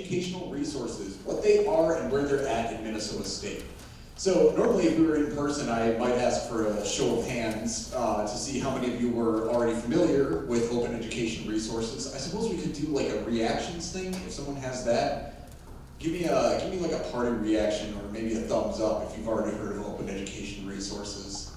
educational resources, what they are and where they're at in Minnesota State. So normally if we were in person, I might ask for a show of hands to see how many of you were already familiar with open education resources. I suppose we could do like a reactions thing if someone has that. Give me like a party reaction or maybe a thumbs up if you've already heard of open education resources.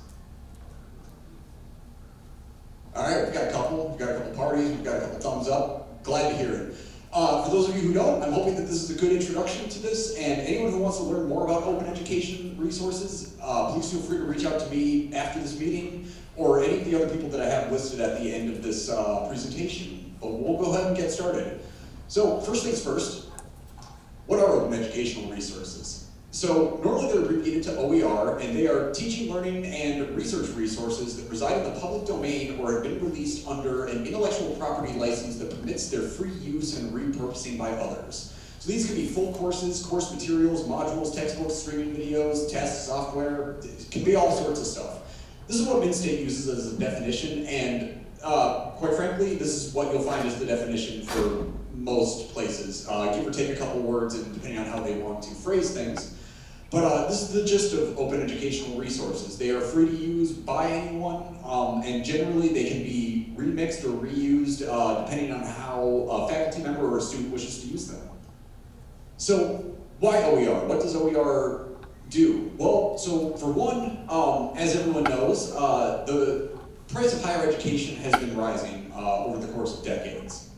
All right, we've got a couple parties, we've got a couple thumbs up. Glad to hear it. For those of you who don't, I'm hoping that this is a good introduction to this, and anyone who wants to learn more about open education resources, please feel free to reach out to me after this meeting, or any of the other people that I have listed at the end of this presentation. But we'll go ahead and get started. So first things first, what are open educational resources? So normally they're abbreviated to OER, and they are teaching, learning, and research resources that reside in the public domain or have been released under an intellectual property license that permits their free use and repurposing by others. So these can be full courses, course materials, modules, textbooks, streaming videos, tests, software. It can be all sorts of stuff. This is what MnState uses as a definition, and quite frankly, this is what you'll find as the definition for most places, give or take a couple words and depending on how they want to phrase things. But this is the gist of open educational resources. They are free to use by anyone, and generally they can be remixed or reused depending on how a faculty member or a student wishes to use them. So why OER? What does OER do? Well, so for one, as everyone knows, the price of higher education has been rising over the course of decades.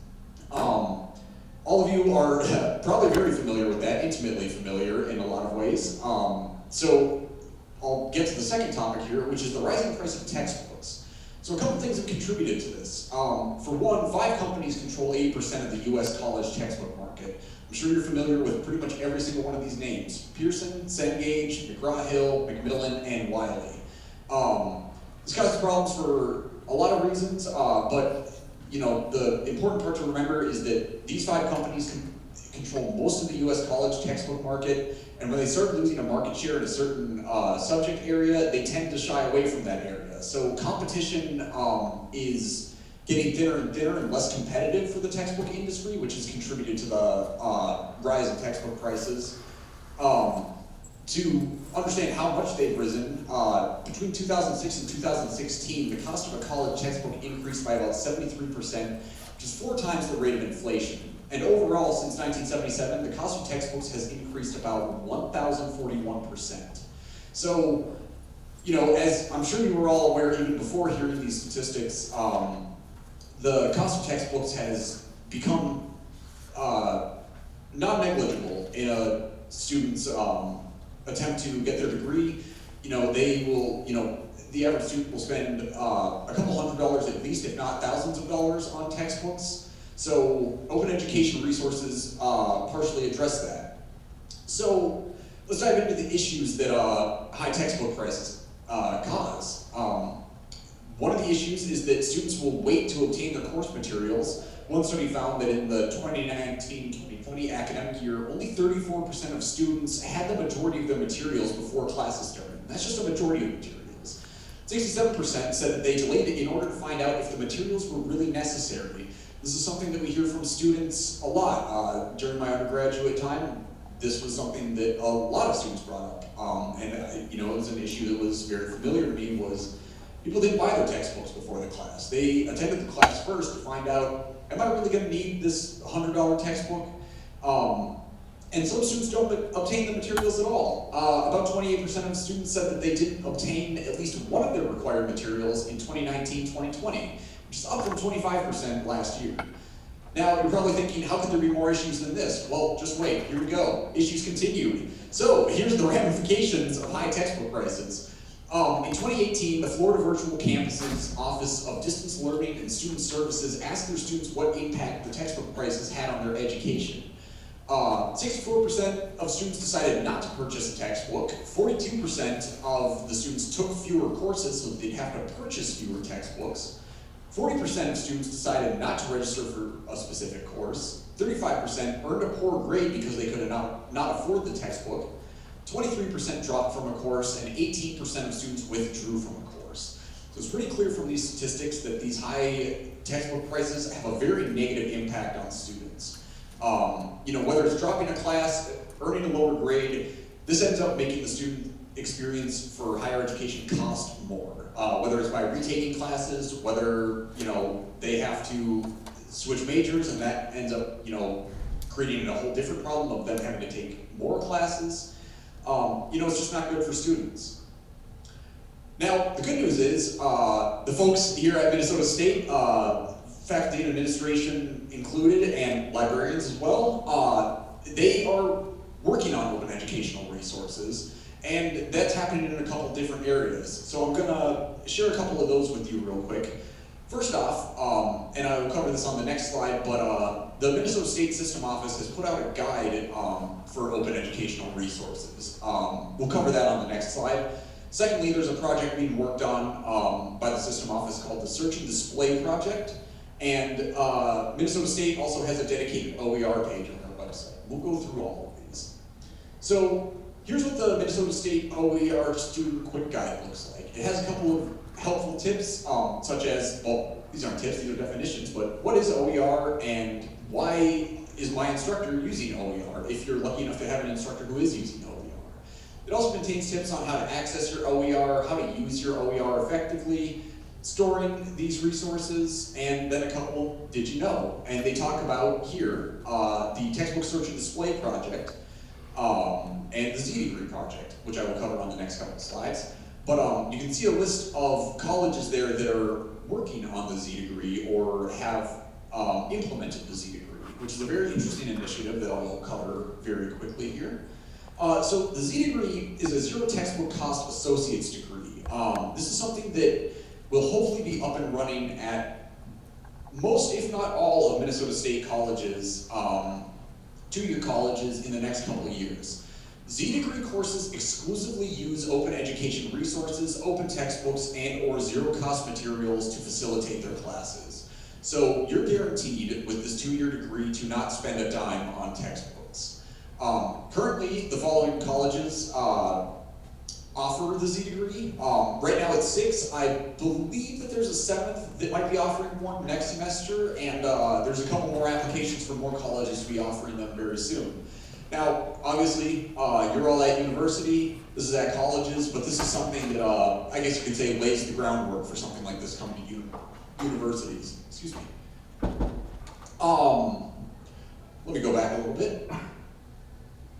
All of you are probably very familiar with that, intimately familiar in a lot of ways. So I'll get to the second topic here, which is the rising price of textbooks. So a couple things have contributed to this. For one, 5 companies control 80% of the US college textbook market. I'm sure you're familiar with pretty much every single one of these names: Pearson, Cengage, McGraw-Hill, Macmillan, and Wiley. This causes problems for a lot of reasons, but you know, the important part to remember is that these 5 companies control most of the US college textbook market, and when they start losing a market share in a certain subject area, they tend to shy away from that area. So competition is getting thinner and thinner and less competitive for the textbook industry, which has contributed to the rise in textbook prices. To understand how much they've risen, between 2006 and 2016, the cost of a college textbook increased by about 73%, which is 4 times the rate of inflation. And overall, since 1977, the cost of textbooks has increased about 1,041%. So, you know, as I'm sure you were all aware even before hearing these statistics, the cost of textbooks has become non-negligible in a student's attempt to get their degree. You know, they will, you know, the average student will spend a couple $100s at least, if not thousands of dollars on textbooks. So open education resources partially address that. So let's dive into the issues that high textbook prices cause. One of the issues is that students will wait to obtain their course materials. One study found that in the 2019-2020 academic year, only 34% of students had the majority of their materials before classes started. That's just a majority of materials. 67% said that they delayed it in order to find out if the materials were really necessary. This is something that we hear from students a lot. During my undergraduate time, this was something that a lot of students brought up. And you know, it was an issue that was very familiar to me, was people didn't buy their textbooks before the class. They attended the class first to find out, am I really going to need this $100 textbook? And some students don't obtain the materials at all. About 28% of students said that they didn't obtain at least one of their required materials in 2019-2020, which is up from 25% last year. Now, you're probably thinking, how could there be more issues than this? Well, just wait, here we go. Issues continued. So here's the ramifications of high textbook prices. In 2018, the Florida Virtual Campus's Office of Distance Learning and Student Services asked their students what impact the textbook prices had on their education. 64% of students decided not to purchase a textbook. 42% of the students took fewer courses, so they'd have to purchase fewer textbooks. 40% of students decided not to register for a specific course. 35% earned a poor grade because they could not afford the textbook. 23% dropped from a course, and 18% of students withdrew from a course. So it's pretty clear from these statistics that these high textbook prices have a very negative impact on students. Whether it's dropping a class, earning a lower grade, this ends up making the student experience for higher education cost more. Whether it's by retaking classes, whether they have to switch majors, and that ends up creating a whole different problem of them having to take more classes. It's just not good for students. Now, the good news is, the folks here at Minnesota State, faculty and administration included, and librarians as well, they are working on open educational resources, and that's happening in a couple different areas. So I'm gonna share a couple of those with you real quick. First off, and I will cover this on the next slide, but the Minnesota State System Office has put out a guide for open educational resources. We'll cover that on the next slide. Secondly, there's a project being worked on by the System Office called the Search and Display Project. And Minnesota State also has a dedicated OER page on their website. We'll go through all of these. So here's what the Minnesota State OER Student Quick Guide looks like. It has a couple of helpful tips, such as, well, these aren't tips, these are definitions, but what is OER and why is my instructor using OER if you're lucky enough to have an instructor who is using OER. It also contains tips on how to access your OER, how to use your OER effectively, storing these resources, and then a couple did you know? And they talk about here the Textbook Search and Display Project and the Z-Degree Project, which I will cover on the next couple of slides. But you can see a list of colleges there that are working on the Z-Degree or have implemented the Z-Degree, which is a very interesting initiative that I will cover very quickly here. So the Z-Degree is a zero textbook cost associate's degree. This is something that will hopefully be up and running at most, if not all, of Minnesota State colleges, two-year colleges in the next couple of years. Z-Degree courses exclusively use open education resources, open textbooks, and or zero-cost materials to facilitate their classes. So you're guaranteed with this two-year degree to not spend a dime on textbooks. Currently, the following colleges offer the Z-Degree. Right now it's 6. I believe that there's a 7th that might be offering one next semester, and there's a couple more applications for more colleges to be offering them very soon. Now, obviously, you're all at university, this is at colleges, but this is something that I guess you could say lays the groundwork for something like this coming to universities. Excuse me. Let me go back a little bit.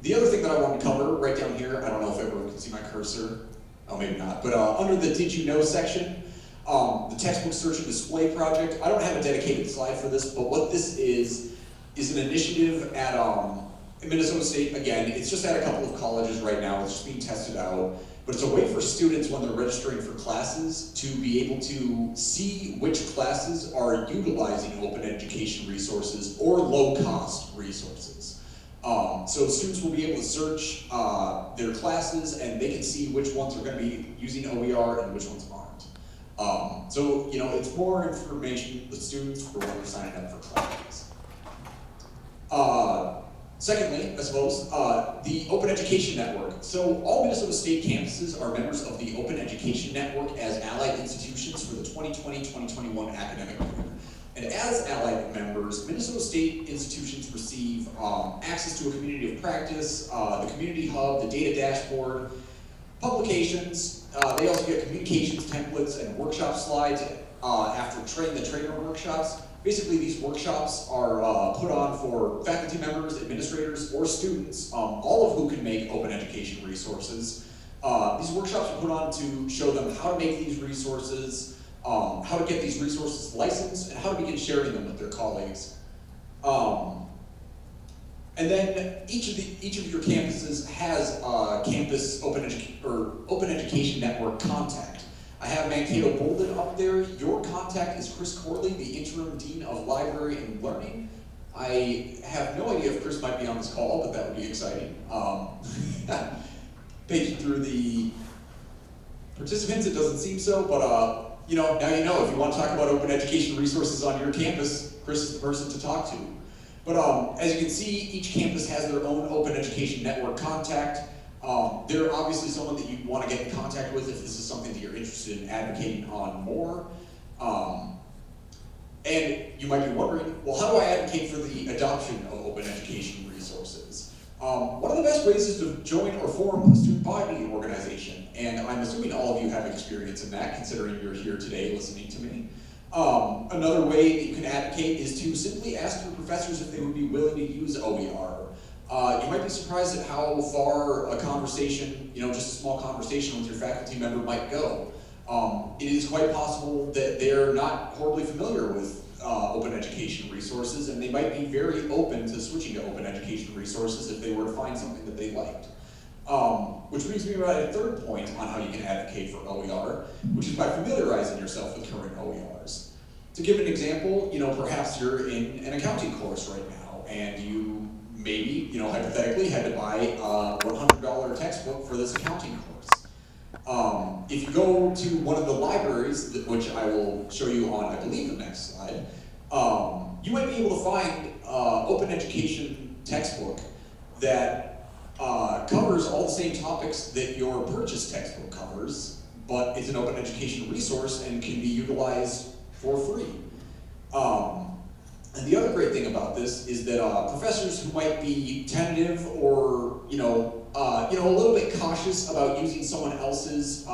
The other thing that I want to cover right down here, I don't know if everyone can see my cursor. Oh, maybe not. But under the Did You Know section, the Textbook Search and Display Project, I don't have a dedicated slide for this, but what this is an initiative at Minnesota State. Again, it's just at a couple of colleges right now. It's just being tested out. But it's a way for students when they're registering for classes to be able to see which classes are utilizing open education resources or low-cost resources. So students will be able to search their classes and they can see which ones are going to be using OER and which ones aren't. So, it's more information for the students for when they're signing up for classes. Secondly, I suppose, the Open Education Network. So all Minnesota State campuses are members of the Open Education Network as allied institutions for the 2020-2021 academic year. And as allied members, Minnesota State institutions receive access to a community of practice, the community hub, the data dashboard, publications. They also get communications templates and workshop slides after the trainer workshops. Basically, these workshops are put on for faculty members, administrators, or students, all of who can make open education resources. These workshops are put on to show them how to make these resources, how to get these resources licensed, and how to begin sharing them with their colleagues. And then each of your campuses has a campus open education network contact. I have Mankato bolded up there. Your contact is Chris Corley, the interim dean of library and learning. I have no idea if Chris might be on this call, but that would be exciting. Paging through the participants, it doesn't seem so, but now you know. If you want to talk about open education resources on your campus, Chris is the person to talk to. But as you can see, each campus has their own open education network contact. They're obviously someone that you want to get in contact with if this is something that you're interested in advocating on more. And you might be wondering, well, how do I advocate for the adoption of open education resources? One of the best ways is to join or form a student body organization, and I'm assuming all of you have experience in that, considering you're here today listening to me. Another way that you can advocate is to simply ask your professors if they would be willing to use OER. You might be surprised at how far a conversation, just a small conversation with your faculty member might go. It is quite possible that they're not horribly familiar with open education resources, and they might be very open to switching to open education resources if they were to find something that they liked. Which brings me to a third point on how you can advocate for OER, which is by familiarizing yourself with current OERs. To give an example, perhaps you're in an accounting course right now, and you maybe, hypothetically, had to buy a $100 textbook for this accounting course. If you go to one of the libraries, which I will show you on, I believe, the next slide, you might be able to find open education textbook that covers all the same topics that your purchased textbook covers, but it's an open education resource and can be utilized for free. And the other great thing about this is that professors who might be tentative or a little bit cautious about using someone else's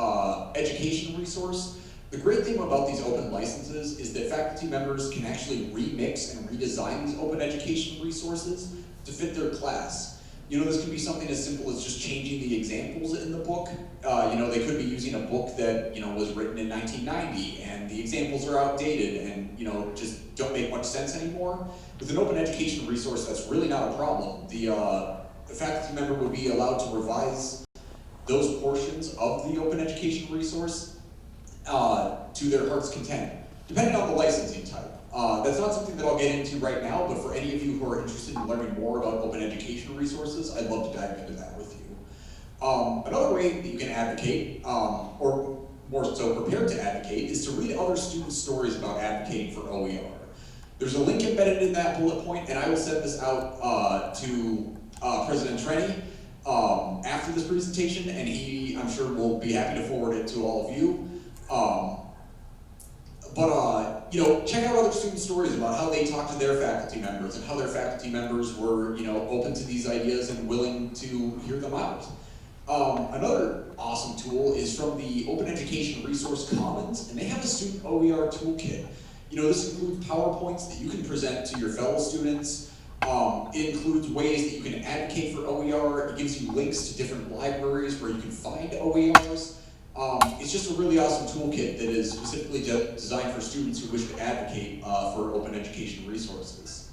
education resource, the great thing about these open licenses is that faculty members can actually remix and redesign these open education resources to fit their class. This can be something as simple as just changing the examples in the book. They could be using a book that was written in 1990, and the examples are outdated and just don't make much sense anymore. With an open education resource, that's really not a problem. The faculty member would be allowed to revise those portions of the open education resource to their heart's content, depending on the licensing type. That's not something that I'll get into right now, but for any of you who are interested in learning more about open education resources, I'd love to dive into that with you. Another way that you can advocate, or more so prepared to advocate, is to read other students' stories about advocating for OER. There's a link embedded in that bullet point, and I will send this out to President Trenny after this presentation, and he, I'm sure, will be happy to forward it to all of you. Check out other student stories about how they talk to their faculty members and how their faculty members were, open to these ideas and willing to hear them out. Another awesome tool is from the Open Education Resource Commons, and they have a student OER toolkit. This includes PowerPoints that you can present to your fellow students. It includes ways that you can advocate for OER. It gives you links to different libraries where you can find OERs. It's just a really awesome toolkit that is specifically designed for students who wish to advocate for open education resources.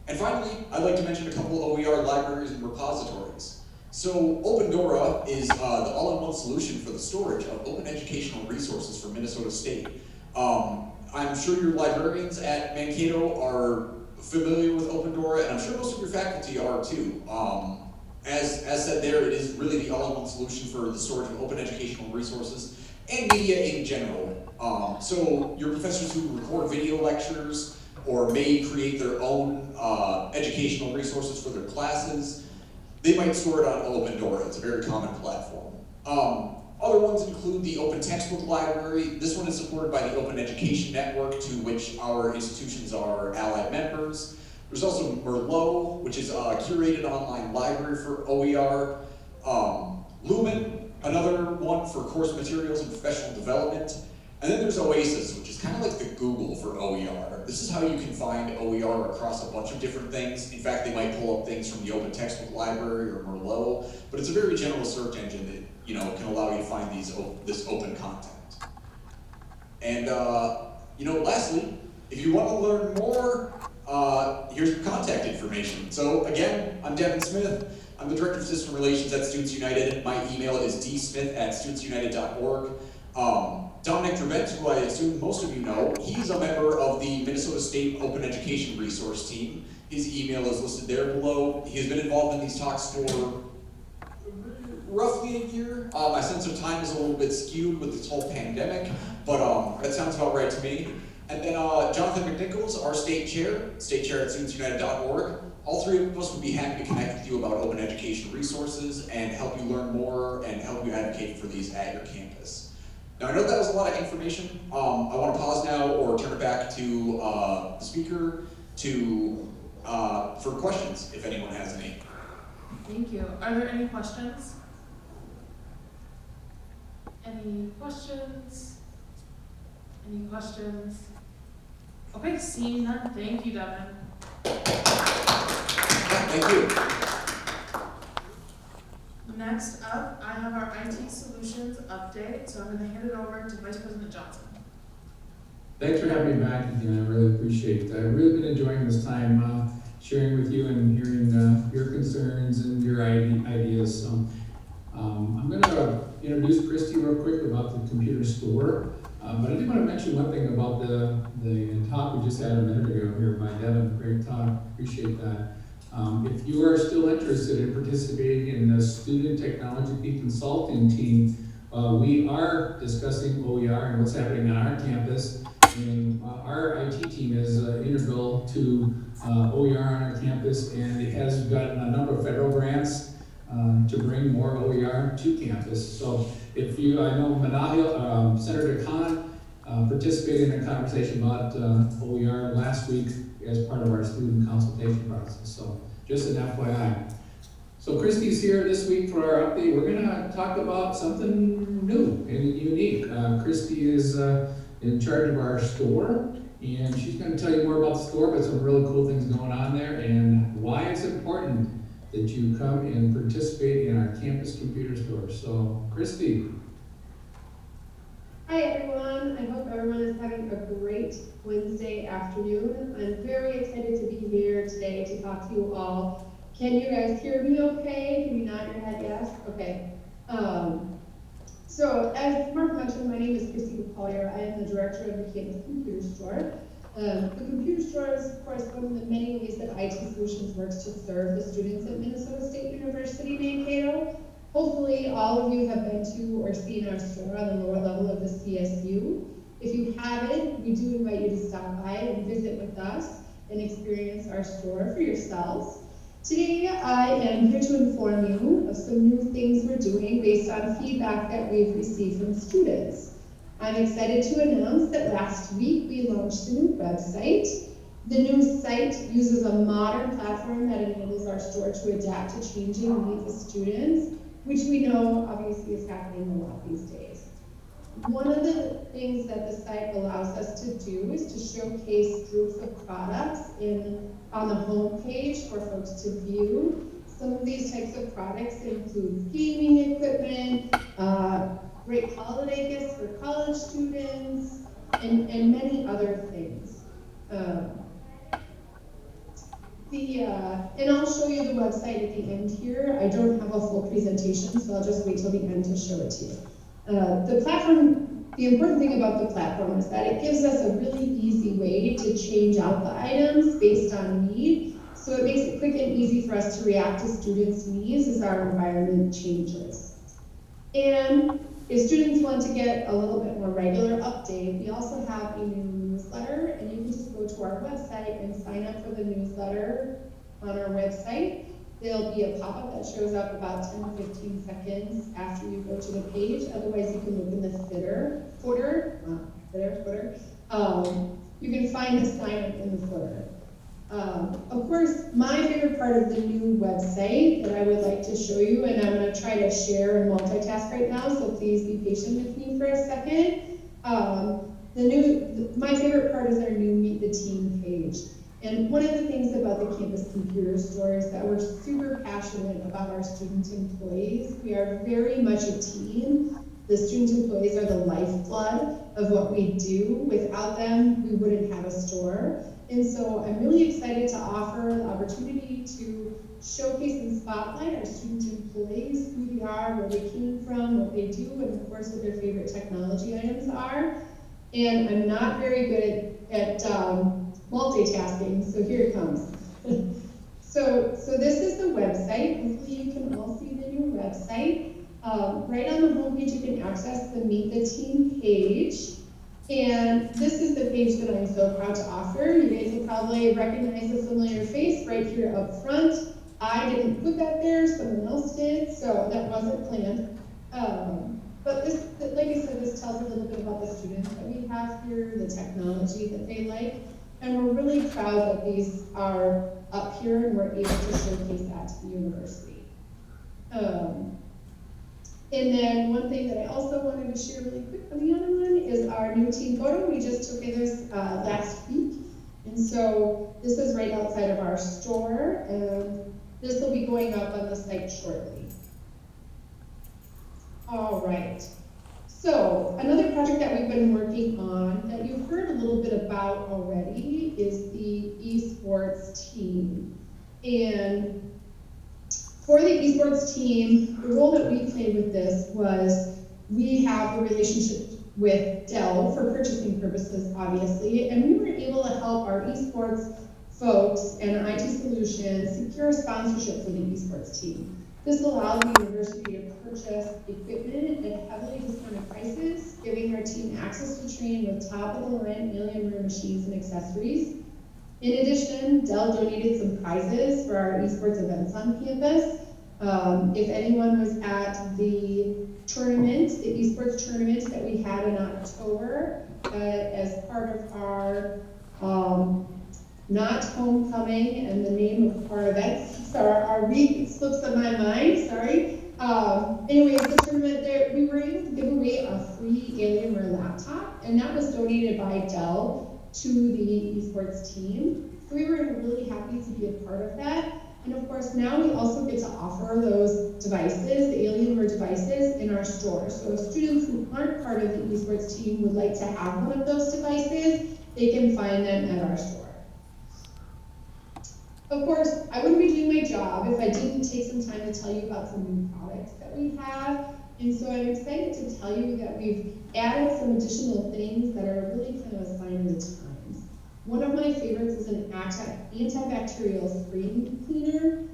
And finally, I'd like to mention a couple OER libraries and repositories. So Opendora is the all-in-one solution for the storage of open educational resources for Minnesota State. I'm sure your librarians at Mankato are familiar with Opendora, and I'm sure most of your faculty are too. As said there, it is really the all-in-one solution for the storage of open educational resources and media in general. So your professors who record video lectures or may create their own educational resources for their classes, they might store it on Opendora. It's a very common platform. Other ones include the Open Textbook Library. This one is supported by the Open Education Network, to which our institutions are allied members. There's also Merlot, which is a curated online library for OER. Lumen, another one for course materials and professional development. And then there's Oasis, which is kind of like the Google for OER. This is how you can find OER across a bunch of different things. In fact, they might pull up things from the Open Textbook Library or Merlot, but it's a very general search engine that can allow you to find this open content. And lastly, if you want to learn more, here's contact information. So again, I'm Devin Smith. I'm the Director of System Relations at Students United. My email is dsmith@studentsunited.org. Dominic Drabent, who I assume most of you know, he's a member of the Minnesota State Open Education Resource Team. His email is listed there below. He has been involved in these talks for roughly a year. My sense of time is a little bit skewed with this whole pandemic, but that sounds about right to me. And then Jonathan McNichols, our state chair at studentsunited.org. All three of us would be happy to connect with you about open education resources and help you learn more and help you advocate for these at your campus. Now I know that was a lot of information. I want to pause now or turn it back to the speaker for questions, if anyone has any. Thank you. Are there any questions? Any questions? Any questions? Okay, seeing none, thank you, Devin. Thank you. Next up, I have our IT solutions update, so I'm going to hand it over to Vice President Johnson. Thanks for having me back again. I really appreciate it. I've really been enjoying this time sharing with you and hearing your concerns and your ideas. So I'm going to introduce Christy real quick about the computer store. But I did want to mention one thing about the talk we just had a minute ago here by Devin. Great talk. Appreciate that. If you are still interested in participating in the Student Technology Consulting Team, we are discussing OER and what's happening on our campus. And our IT team is integral to OER on our campus, and it has gotten a number of federal grants to bring more OER to campus. So if you, I know Manahil, Senator Khan participated in a conversation about OER last week as part of our student consultation process. So just an FYI. So Christy's here this week for our update. We're gonna talk about something new and unique. Christy is in charge of our store, and she's gonna tell you more about the store, but some really cool things going on there and why it's important that you come and participate in our campus computer store. So Christy. Hi everyone, I hope everyone is having a great Wednesday afternoon. I'm very excited to be here today to talk to you all. Can you guys hear me okay? Can you nod your head yes? Okay. So as Mark mentioned, my name is Christy Collier. I am the director of the campus computer store. The computer store is, of course, one of the many ways that IT Solutions works to serve the students at Minnesota State University Mankato. Hopefully all of you have been to or seen our store on the lower level of the CSU. If you haven't, we do invite you to stop by and visit with us and experience our store for yourselves. Today, I am here to inform you of some new things we're doing based on feedback that we've received from students. I'm excited to announce that last week we launched a new website. The new site uses a modern platform that enables our store to adapt to changing needs of students, which we know obviously is happening a lot these days. One of the things that the site allows us to do is to showcase groups of products on the home page for folks to view. Some of these types of products include gaming equipment, great holiday gifts for college students, and many other things. And I'll show you the website at the end here. I don't have a full presentation, so I'll just wait till the end to show it to you. The platform, the important thing about the platform is that it gives us a really easy way to change out the items based on need. So it makes it quick and easy for us to react to students' needs as our environment changes. And if students want to get a little bit more regular update, we also have a new newsletter, and you can just go to our website and sign up for the newsletter on our website. There'll be a pop-up that shows up about 10 to 15 seconds after you go to the page. Otherwise, you can look in the footer. You can find the sign up in the footer. Of course, my favorite part of the new website that I would like to show you, and I'm going to try to share and multitask right now, so please be patient with me for a second. My favorite part is our new Meet the Team page. And one of the things about the campus computer store is that we're super passionate about our student employees. We are very much a team. The student employees are the lifeblood of what we do. Without them, we wouldn't have a store. And so I'm really excited to offer the opportunity to showcase and spotlight our student employees, who they are, where they came from, what they do, and of course what their favorite technology items are. And I'm not very good at multitasking, so here it comes. So this is the website. Hopefully you can all see the new website. Right on the homepage you can access the Meet the Team page. And this is the page that I'm so proud to offer. You guys will probably recognize a familiar face right here up front. I didn't put that there, someone else did, so that wasn't planned. But this, like I said, this tells a little bit about the students that we have here, the technology that they like, and we're really proud that these are up here and we're able to showcase that to the university. And then one thing that I also wanted to share really quick on the other one is our new team photo. We just took this last week. And so this is right outside of our store, and this will be going up on the site shortly. All right. So another project that we've been working on that you've heard a little bit about already is the esports team. And for the esports team, the role that we played with this was we have a relationship with Dell for purchasing purposes, obviously, and we were able to help our esports folks and IT solutions secure a sponsorship for the esports team. This allowed the university to purchase equipment at heavily discounted prices, giving our team access to train with top-of-the-line Alienware machines and accessories. In addition, Dell donated some prizes for our esports events on campus. If anyone was at the tournament, the esports tournament that we had in October, as part of our not homecoming and the name of our events, our week, it slips in my mind, sorry. Anyways, the tournament there, we were able to give away a free Alienware laptop, and that was donated by Dell to the esports team. So we were really happy to be a part of that. And of course, now we also get to offer those devices, the Alienware devices, in our store. So if students who aren't part of the esports team would like to have one of those devices, they can find them at our store. Of course, I wouldn't be doing my job if I didn't take some time to tell you about some new products that we have. And so I'm excited to tell you that we've added some additional things that are really kind of a sign of the times. One of my favorites is an antibacterial screen cleaner.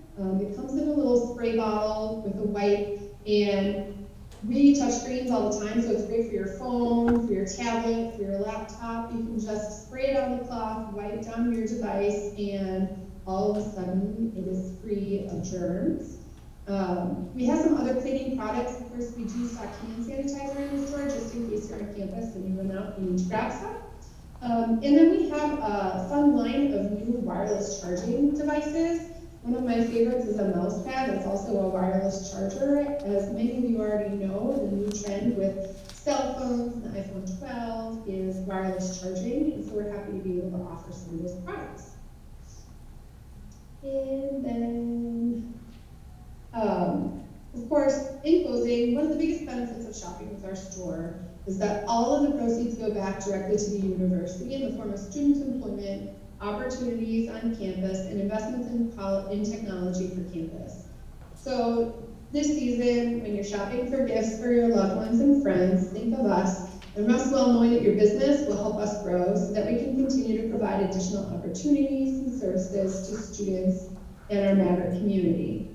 It comes in a little spray bottle with a wipe, and we touch screens all the time, so it's great for your phone, for your tablet, for your laptop. You can just spray it on the cloth, wipe down your device, and all of a sudden it is free of germs. We have some other cleaning products. Of course, we do stock hand sanitizer in the store just in case you're on campus and you run out and you need to grab some. And then we have a fun line of new wireless charging devices. One of my favorites is a mouse pad that's also a wireless charger. As many of you already know, the new trend with cell phones and the iPhone 12 is wireless charging, and so we're happy to be able to offer some of those products. And then, of course, in closing, one of the biggest benefits of shopping with our store is that all of the proceeds go back directly to the university in the form of student employment, opportunities on campus, and investments in technology for campus. So this season, when you're shopping for gifts for your loved ones and friends, think of us, and rest well knowing that your business will help us grow so that we can continue to provide additional opportunities and services to students in our Maverick community.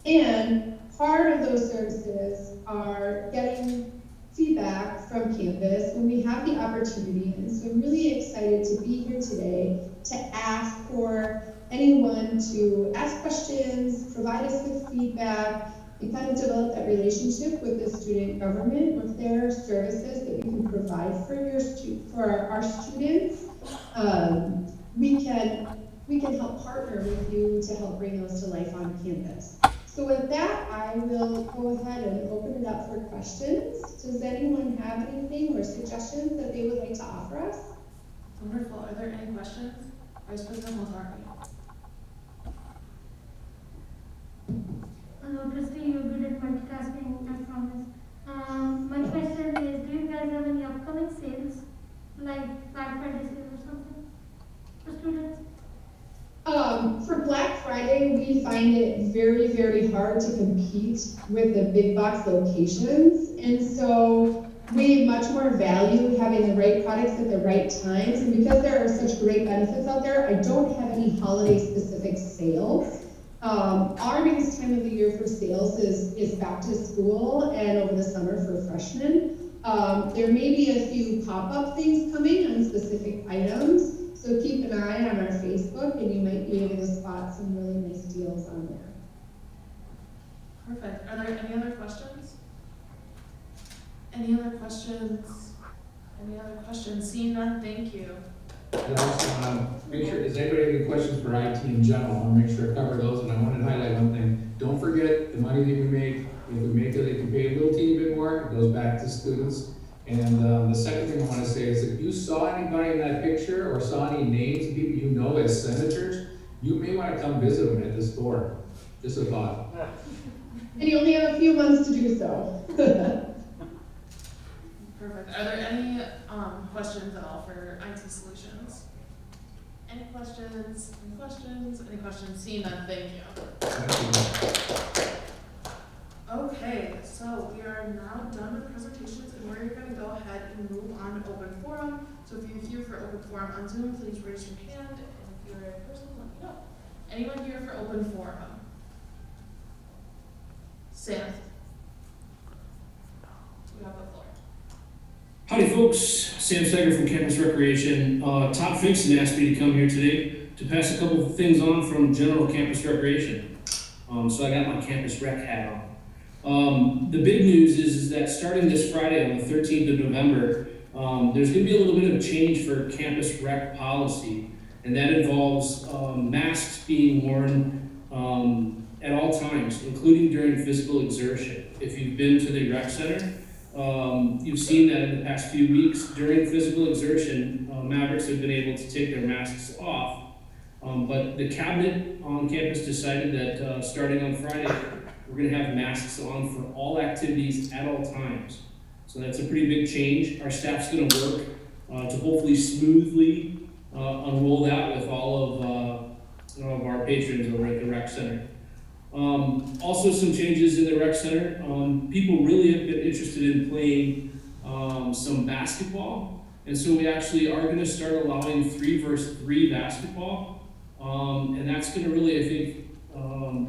And part of those services are getting feedback from campus when we have the opportunity. And so I'm really excited to be here today to ask for anyone to ask questions, provide us with feedback, and kind of develop that relationship with the student government, with their services that we can provide for our students. We can help partner with you to help bring those to life on campus. So with that, I will go ahead and open it up for questions. Does anyone have anything or suggestions that they would like to offer us? Wonderful. Are there any questions? Vice President Lazarki. Christy, you're good at multitasking, I promise. My question is, do you guys have any upcoming sales, like Black Friday sales or something for students? For Black Friday, we find it very, very hard to compete with the big box locations. And so we much more value having the right products at the right times. And because there are such great benefits out there, I don't have any holiday specific sales. Our biggest time of the year for sales is back to school and over the summer for freshmen. There may be a few pop-up things coming on specific items. So keep an eye on our Facebook and you might be able to spot some really nice deals on there. Perfect. Are there any other questions? questions? Any other questions? Seeing none, thank you. I also want to make sure, does anybody have any questions for IT in general? I want to make sure I cover those, and I want to highlight one thing. Don't forget the money that we make. If we make it, if we pay a little teeny bit more, it goes back to students. And the second thing I want to say is if you saw anybody in that picture or saw any names of people you know as senators, you may want to come visit them at the store. Just a thought. And you only have a few months to do so. Perfect. Are there any questions at all for IT solutions? Any questions? Any questions? Any questions? Seeing none, thank you. Thank you. Okay, so we are now done with presentations, and we're going to go ahead and move on to open forum. So if you're here for open forum on Zoom, please raise your hand, and if you're a person, let me know. Anyone here for open forum? Sam. You have the floor. Howdy folks, Sam Seger from Campus Recreation. Todd Finkson asked me to come here today to pass a couple of things on from General Campus Recreation. So I got my Campus Rec hat on. The big news is that starting this Friday on the 13th of November, there's going to be a little bit of change for Campus Rec policy, and that involves masks being worn at all times, including during physical exertion. If you've been to the rec center, you've seen that in the past few weeks during physical exertion, Mavericks have been able to take their masks off. But the cabinet on campus decided that starting on Friday, we're going to have masks on for all activities at all times. So that's a pretty big change. Our staff's going to work to hopefully smoothly unroll that with all of our patrons over at the rec center. Also some changes in the rec center. People really have been interested in playing some basketball. And so we actually are going to start allowing 3-versus-3 basketball. And that's going to really, I think,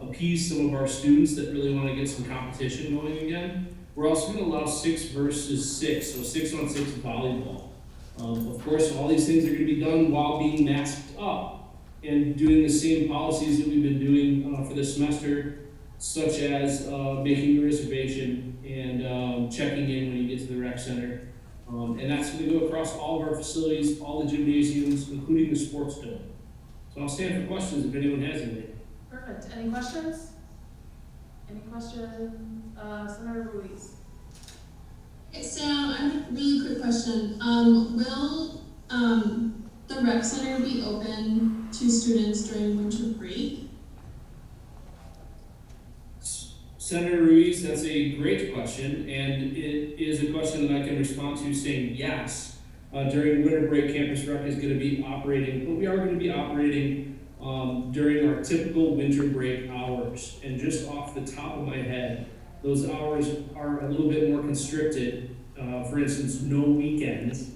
appease some of our students that really want to get some competition going again. We're also going to allow 6-versus-6, so 6-on-6 volleyball. Of course, all these things are going to be done while being masked up and doing the same policies that we've been doing for the semester, such as making your reservation and checking in when you get to the rec center. And that's going to go across all of our facilities, all the gymnasiums, including the sports dome. So I'll stand for questions if anyone has anything. Perfect. Any questions? Any questions? Senator Ruiz. Hey, Sam, I have a really quick question. Will the rec center be open to students during winter break? Senator Ruiz, that's a great question, and it is a question that I can respond to saying yes. During winter break, Campus Rec is going to be operating, but we are going to be operating during our typical winter break hours. And just off the top of my head, those hours are a little bit more constricted. For instance, no weekends.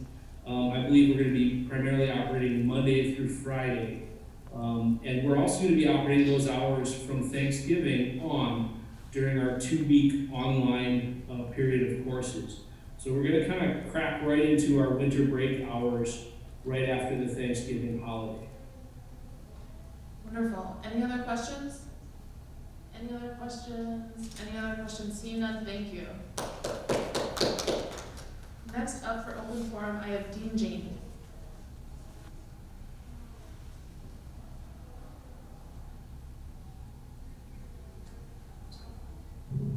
I believe we're going to be primarily operating Monday through Friday. And we're also going to be operating those hours from Thanksgiving on during our 2-week online period of courses. So we're going to kind of crack right into our winter break hours right after the Thanksgiving holiday. Wonderful. Any other questions? Any other questions? Any other questions? Seeing none, thank you. Next up for open forum, I have Dean Janey.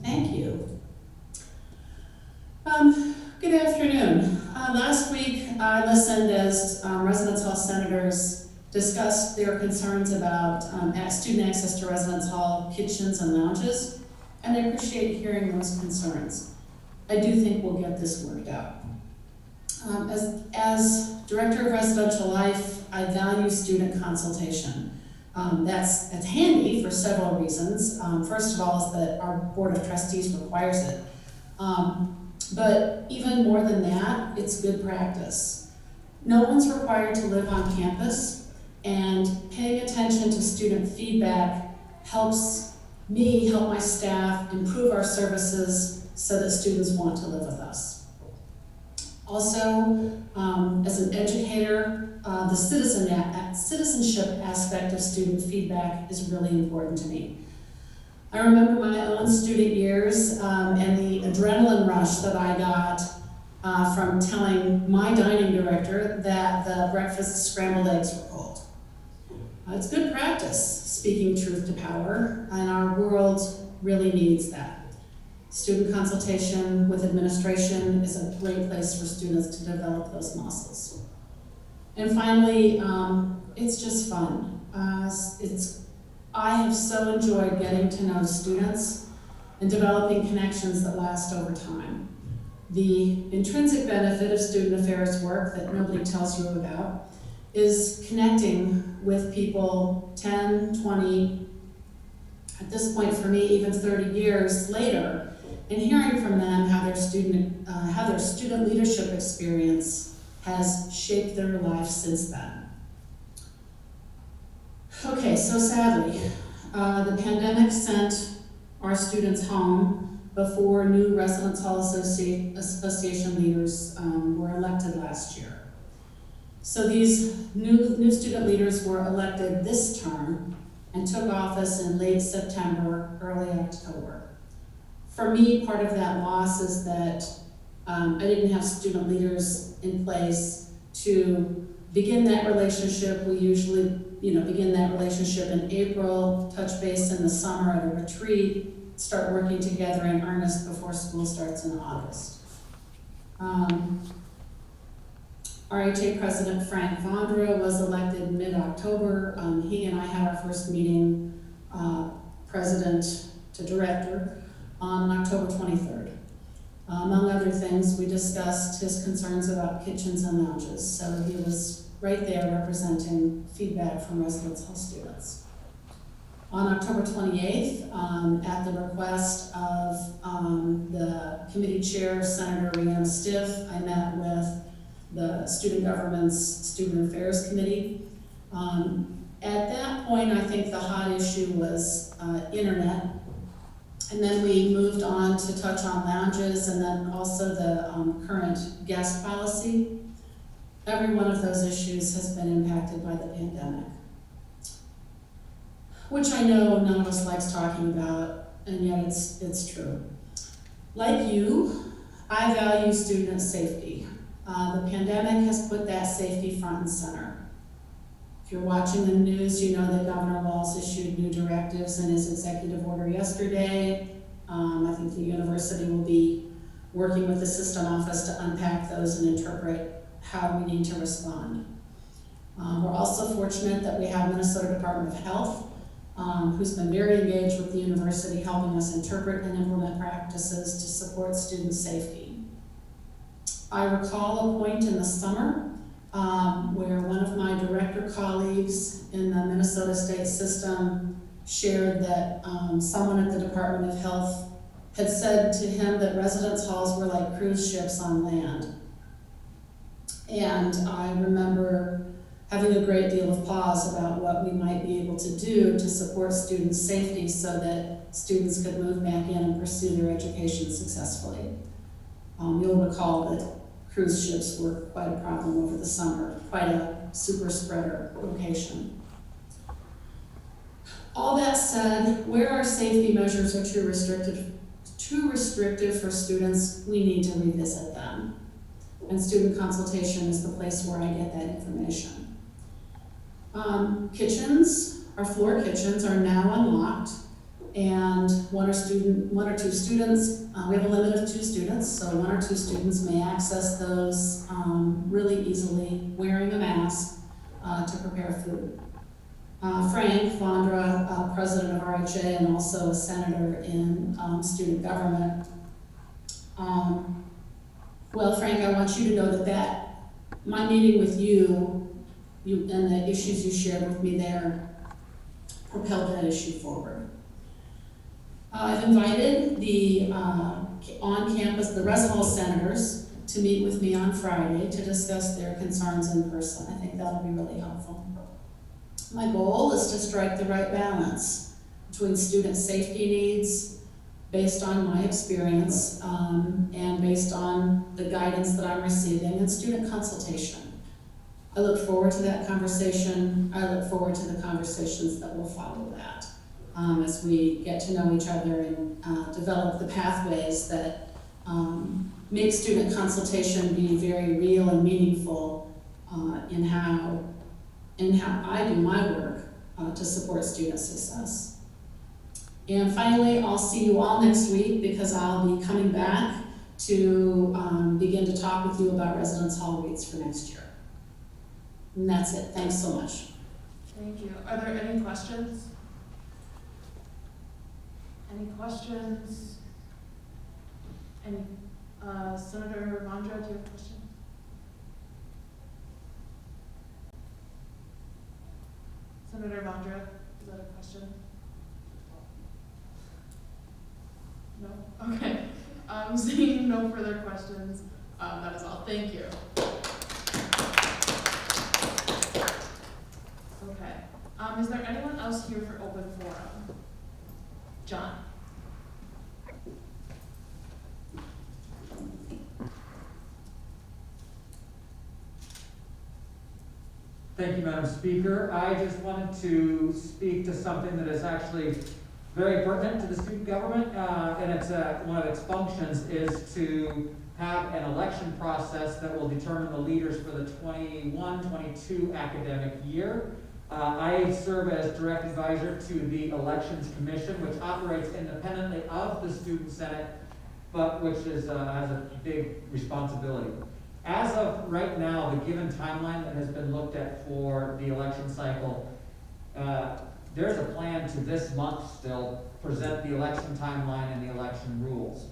Thank you. Good afternoon. Last week, I listened as residence hall senators discussed their concerns about student access to residence hall kitchens and lounges, and I appreciate hearing those concerns. I do think we'll get this worked out. As Director of Residential Life, I value student consultation. That's handy for several reasons. First of all is that our Board of Trustees requires it. But even more than that, it's good practice. No one's required to live on campus, and paying attention to student feedback helps me help my staff improve our services so that students want to live with us. Also, as an educator, the citizenship aspect of student feedback is really important to me. I remember my own student years and the adrenaline rush that I got from telling my dining director that the breakfast scrambled eggs were cold. It's good practice, speaking truth to power, and our world really needs that. Student consultation with administration is a great place for students to develop those muscles. And finally, it's just fun. I have so enjoyed getting to know students and developing connections that last over time. The intrinsic benefit of student affairs work that nobody tells you about is connecting with people 10, 20, at this point for me, even 30 years later, and hearing from them how their student leadership experience has shaped their life since then. Okay, so sadly, the pandemic sent our students home before new Residence Hall Association leaders were elected last year. So these new student leaders were elected this term and took office in late September, early October. For me, part of that loss is that I didn't have student leaders in place to begin that relationship. We usually begin that relationship in April, touch base in the summer at a retreat, start working together in earnest before school starts in August. RHA President Frank Vondra was elected mid-October. He and I had our first meeting, president to director, on October 23rd. Among other things, we discussed his concerns about kitchens and lounges, so he was right there representing feedback from Residence Hall students. On October 28th, at the request of the committee chair, Senator Rhiannon Stiff, I met with the Student Government's Student Affairs Committee. At that point, I think the hot issue was internet. And then we moved on to touch on lounges and then also the current guest policy. Every one of those issues has been impacted by the pandemic, which I know none of us likes talking about, and yet it's true. Like you, I value student safety. The pandemic has put that safety front and center. If you're watching the news, you know that Governor Walz issued new directives in his executive order yesterday. I think the university will be working with the system office to unpack those and interpret how we need to respond. We're also fortunate that we have Minnesota Department of Health, who's been very engaged with the university, helping us interpret and implement practices to support student safety. I recall a point in the summer where one of my director colleagues in the Minnesota state system shared that someone at the Department of Health had said to him that residence halls were like cruise ships on land. And I remember having a great deal of pause about what we might be able to do to support student safety so that students could move back in and pursue their education successfully. You'll recall that cruise ships were quite a problem over the summer, quite a super spreader location. All that said, where our safety measures are too restrictive for students, we need to revisit them. And student consultation is the place where I get that information. Kitchens, our floor kitchens are now unlocked, and one or two students, we have a limit of 2 students, so 1 or 2 students may access those really easily, wearing a mask to prepare food. Frank Vondra, president of RHA and also a senator in student government. Well, Frank, I want you to know that my meeting with you and the issues you shared with me there propelled that issue forward. I've invited the on-campus, the Residence Hall senators to meet with me on Friday to discuss their concerns in person. I think that'll be really helpful. My goal is to strike the right balance between student safety needs based on my experience and based on the guidance that I'm receiving and student consultation. I look forward to that conversation. I look forward to the conversations that will follow that as we get to know each other and develop the pathways that make student consultation be very real and meaningful in how I do my work to support student success. And finally, I'll see you all next week because I'll be coming back to begin to talk with you about residence hall rates for next year. And that's it. Thanks so much. Thank you. Are there any questions? Any questions? Any, Senator Vondra, do you have a question? Senator Vondra, is that a question? No? Okay. Seeing no further questions, that is all. Thank you. Okay. Is there anyone else here for open forum? John? Thank you, Madam Speaker. I just wanted to speak to something that is actually very pertinent to the student government, and it's one of its functions is to have an election process that will determine the leaders for the 21-22 academic year. I serve as direct advisor to the Elections Commission, which operates independently of the Student Senate, but which is, has a big responsibility. As of right now, the given timeline that has been looked at for the election cycle, there's a plan to this month still present the election timeline and the election rules.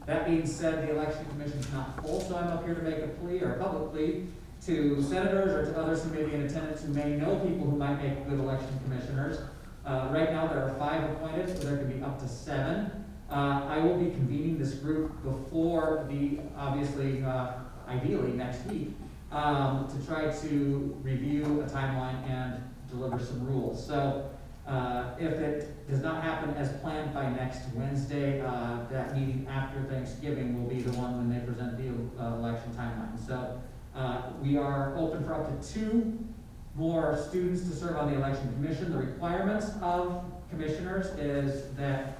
That being said, the Election Commission is not full, so I'm up here to make a plea or a public plea to senators or to others who may be in attendance who may know people who might make good election commissioners. Right now there are 5 appointed, so there could be up to 7. I will be convening this group before the, obviously, ideally next week, to try to review a timeline and deliver some rules. So if it does not happen as planned by next Wednesday, that meeting after Thanksgiving will be the one when they present the election timeline. So we are open for up to 2 more students to serve on the Election Commission. The requirements of commissioners is that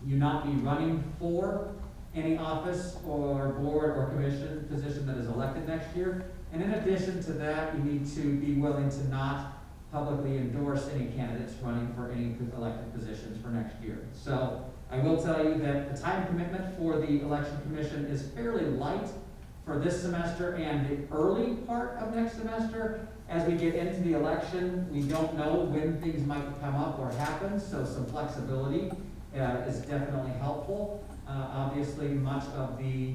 you not be running for any office or board or commission position that is elected next year. And in addition to that, you need to be willing to not publicly endorse any candidates running for any elected positions for next year. So I will tell you that the time commitment for the Election Commission is fairly light for this semester and the early part of next semester. As we get into the election, we don't know when things might come up or happen, so some flexibility is definitely helpful. Obviously, much of the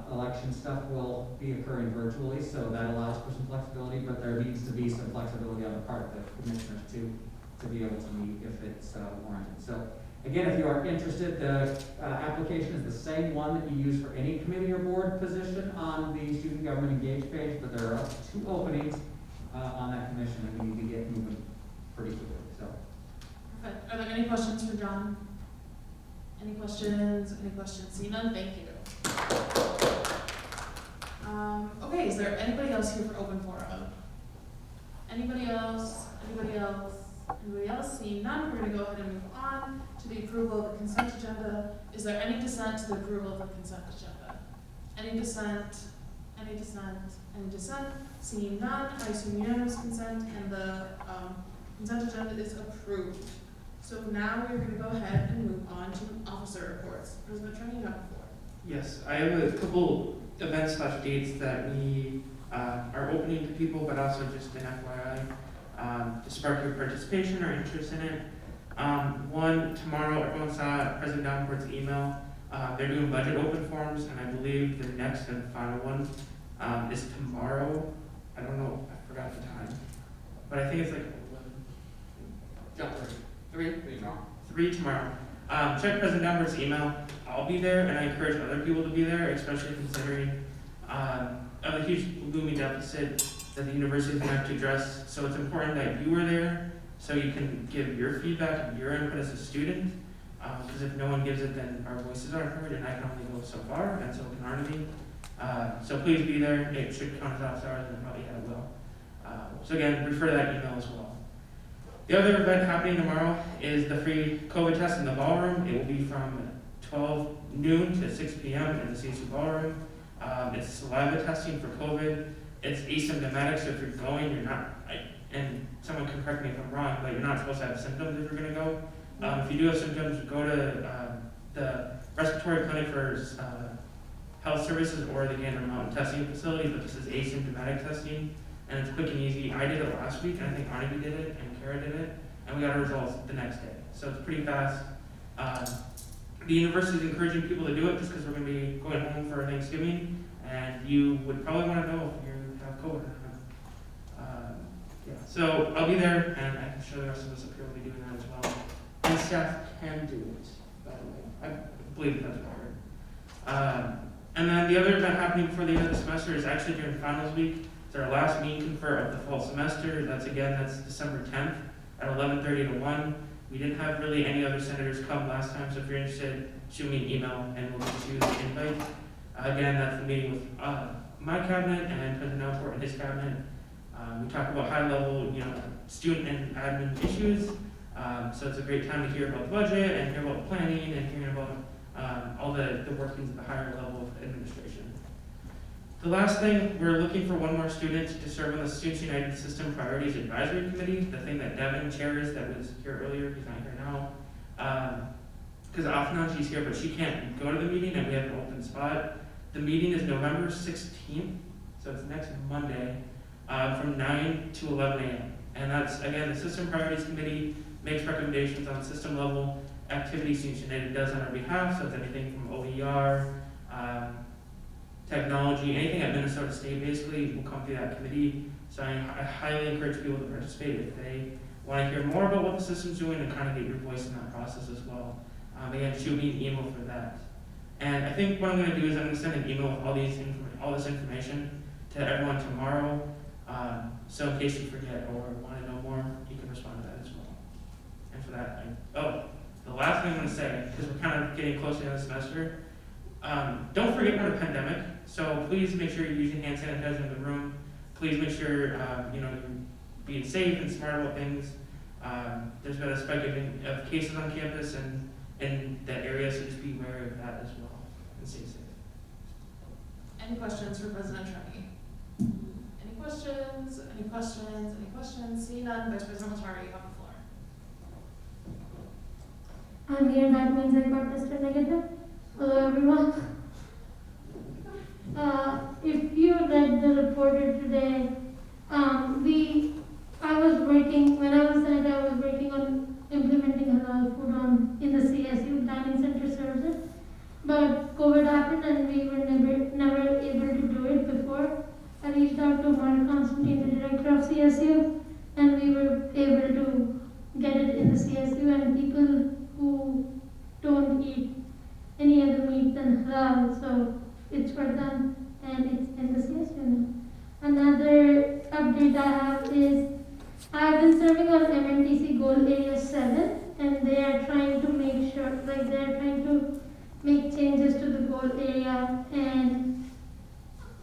election stuff will be occurring virtually, so that allows for some flexibility, but there needs to be some flexibility on the part of the commissioners to be able to meet if it's warranted. So again, if you are interested, the application is the same one that you use for any committee or board position on the Student Government Engaged page, but there are up to 2 openings on that commission, and we need to get moving pretty quickly. So. Perfect. Are there any questions for John? Any questions? Any questions? See none? Thank you. Okay, is there anybody else here for open forum? Anybody else? Anybody else? Anybody else? Seeing none, we're going to go ahead and move on to the approval of the consent agenda. Is there any dissent to the approval of the consent agenda? Any dissent? Any dissent? Any dissent? Seeing none, I assume unanimous consent, and the consent agenda is approved. So now we're going to go ahead and move on to officer reports. President Trini, you have the floor. Yes, I have a couple events / dates that we are opening to people, but also just an FYI to spark your participation or interest in it. One, tomorrow, everyone saw President Davenport's email. They're doing budget open forums, and I believe the next and final one is tomorrow. I don't know, I forgot the time, but I think it's like 11. Yeah, 3 tomorrow. Check President Davenport's email. I'll be there, and I encourage other people to be there, especially considering a huge gloomy deficit that the university is going to have to address. So it's important that you are there so you can give your feedback and your input as a student. Because if no one gives it, then our voices aren't heard, and I can only go so far, and so can Arnemy. So please be there. It should count as office hours, and probably it will. So again, refer to that email as well. The other event happening tomorrow is the free COVID test in the ballroom. It will be from 12 noon to 6 p.m. in the CSU ballroom. It's saliva testing for COVID. It's asymptomatic, so if you're going, you're not, and someone can correct me if I'm wrong, but you're not supposed to have symptoms if you're going to go. If you do have symptoms, go to the respiratory clinic for health services or the Gander Mountain testing facility, but this is asymptomatic testing, and it's quick and easy. I did it last week, and I think Arnie did it, and Kara did it, and we got our results the next day. So it's pretty fast. The university is encouraging people to do it just because we're going to be going home for Thanksgiving, and you would probably want to know if you have COVID or not. Yeah, so I'll be there, and I can show the rest of us up here will be doing that as well. And staff can do it, by the way. I believe that's what I heard. And then the other event happening before the end of the semester is actually during finals week. It's our last meet and confer of the fall semester. That's December 10th at 11:30 to 1. We didn't have really any other senators come last time, so if you're interested, shoot me an email and we'll get you the invite. Again, that's the meeting with my cabinet and President Alport and his cabinet. We talk about high-level, student and admin issues. So it's a great time to hear about the budget and hear about planning and hearing about all the workings at the higher level of administration. The last thing, we're looking for one more student to serve on the Students United System Priorities Advisory Committee, the thing that Devin chairs that was here earlier, he's not here now. Because often she's here, but she can't go to the meeting and we have an open spot. The meeting is November 16th, so it's next Monday, from 9 to 11 a.m. And that's, again, the System Priorities Committee makes recommendations on system level activities Students United does on our behalf, so it's anything from OER, technology, anything at Minnesota State basically will come through that committee. So I highly encourage people to participate if they want to hear more about what the system's doing and kind of get your voice in that process as well. Again, shoot me an email for that. And I think what I'm going to do is I'm going to send an email with all this information to everyone tomorrow. So in case you forget or want to know more, you can respond to that as well. And for that, the last thing I'm going to say, because we're kind of getting close to the end of the semester, don't forget about a pandemic. So please make sure you're using hand sanitizer in the room. Please make sure you're being safe and smart about things. There's been a spike of cases on campus and in that area, so just be wary of that as well and stay safe. Any questions for President Trunny? Any questions? Any questions? Any questions? Seeing none, Vice President Matari, you have the floor. I'm here, that means I got tested negative. Hello everyone. If you read the reporter today, when I was Senate, I was working on implementing halal food in the CSU dining center services. But COVID happened and we were never able to do it before. I reached out to Mark Constantine, the director of CSU, and we were able to get it in the CSU, and people who don't eat any other meat than halal, so it's for them and it's in the CSU now. Another update I have is I've been serving on MNTC Goal Area 7, and they are trying to make sure, they're trying to make changes to the goal area, and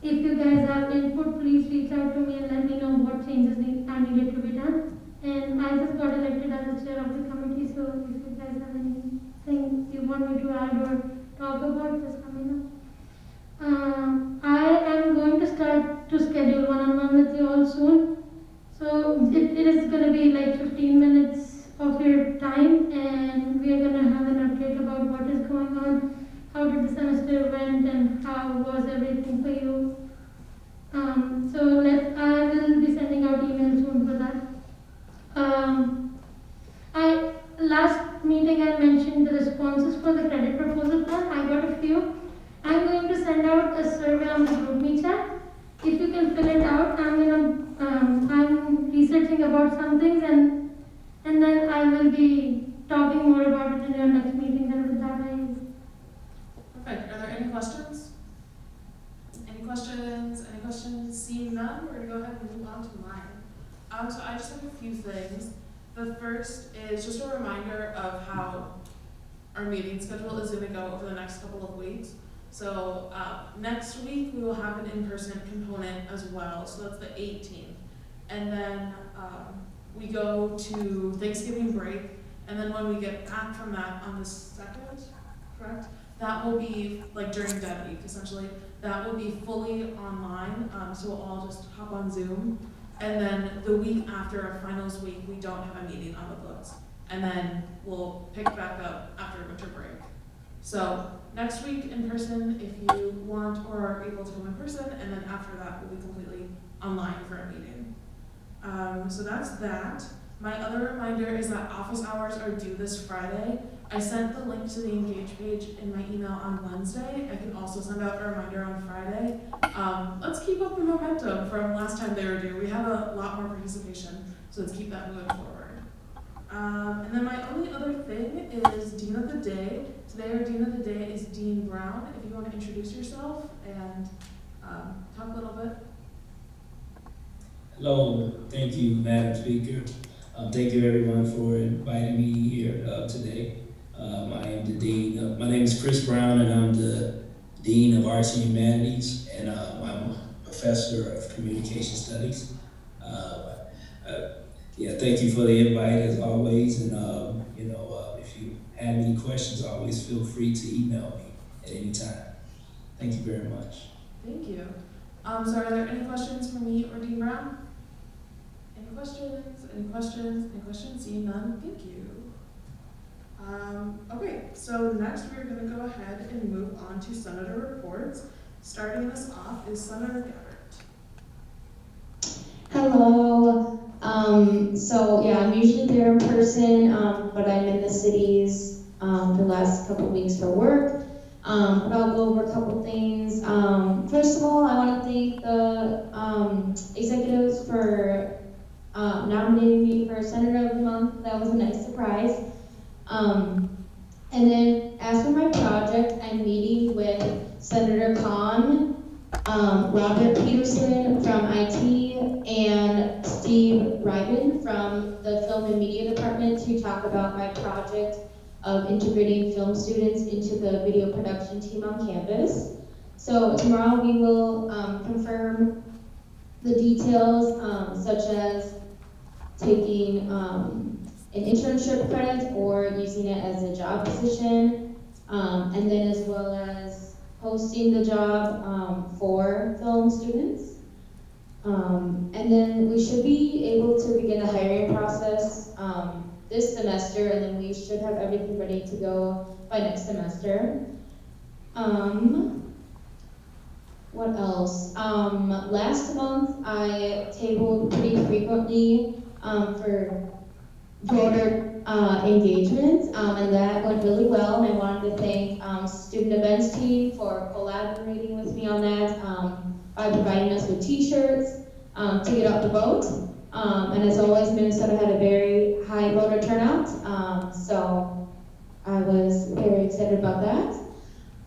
if you guys have input, please reach out to me and let me know what changes are needed to be done. And I just got elected as the chair of the committee, so if you guys have anything you want me to add or talk about, just let me know. I am going to start to schedule one-on-one with you all soon. So it is going to be like 15 minutes of your time, and we are going to have an update about what is going on, how did the semester went, and how was everything for you. I will be sending out emails soon for that. Last meeting I mentioned the responses for the credit proposal plan. I got a few. I'm going to send out a survey on the GroupMe chat. If you can fill it out, I'm researching about some things and then I will be talking more about it in your next meeting, and with that Perfect. Are there any questions? Any questions? Any questions? Seeing none, we're going to go ahead and move on to mine. So I just have a few things. The first is just a reminder of how our meeting schedule is going to go over the next couple of weeks. So next week we will have an in-person component as well, so that's the 18th. And then we go to Thanksgiving break, and then when we get back from that on the 2nd, correct? That will be, like during Dead Week, essentially, that will be fully online, so we'll all just hop on Zoom. And then the week after our finals week, we don't have a meeting on the books. And then we'll pick back up after winter break. So next week in person if you want or are able to come in person, and then after that we'll be completely online for a meeting. So that's that. My other reminder is that office hours are due this Friday. I sent the link to the Engage page in my email on Wednesday. I can also send out a reminder on Friday. Let's keep up the momentum from last time they were due. We have a lot more participation, so let's keep that moving forward. And then my only other thing is Dean of the Day. Today our Dean of the Day is Dean Brown. If you want to introduce yourself and talk a little bit. Hello, thank you, Madam Speaker. Thank you everyone for inviting me here today. I am the Dean. My name is Chris Brown and I'm the Dean of Arts and Humanities, and I'm a professor of communication studies. Yeah, thank you for the invite as always, and if you have any questions, always feel free to email me at any time. Thank you very much. Thank you. So are there any questions for me or Dean Brown? Any questions? Any questions? Any questions? Seeing none, thank you. Okay, so next we're going to go ahead and move on to Senator reports. Starting this off is Senator Gabbard. Hello. So yeah, I'm usually there in person, but I'm in the cities for the last couple of weeks for work. But I'll go over a couple things. First of all, I want to thank the executives for nominating me for Senator of the Month. That was a nice surprise. And then as for my project, I'm meeting with Senator Khan, Robert Peterson from IT, and Steve Ryman from the Film and Media Department to talk about my project of integrating film students into the video production team on campus. So tomorrow we will confirm the details, such as taking an internship credit or using it as a job position, and then as well as posting the job for film students. And then we should be able to begin the hiring process this semester, and then we should have everything ready to go by next semester. What else? Last month I tabled pretty frequently for voter engagement, and that went really well. And I wanted to thank student events team for collaborating with me on that by providing us with t-shirts to get out the vote. And as always, Minnesota had a very high voter turnout, so I was very excited about that.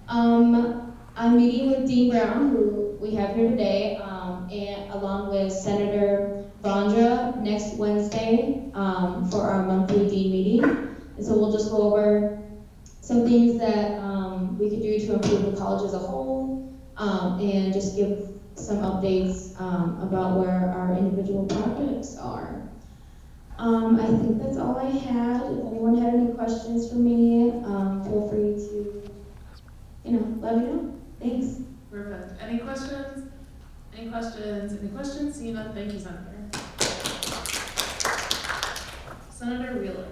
I'm meeting with Dean Brown, who we have here today, and along with Senator Vondra next Wednesday for our monthly Dean meeting. And so we'll just go over some things that we could do to improve the college as a whole, and just give some updates about where our individual projects are. I think that's all I had. If anyone had any questions for me, feel free to, let me know. Thanks. Perfect. Any questions? Any questions? Any questions? Seeing none, thank you, Senator. Senator Wheeler.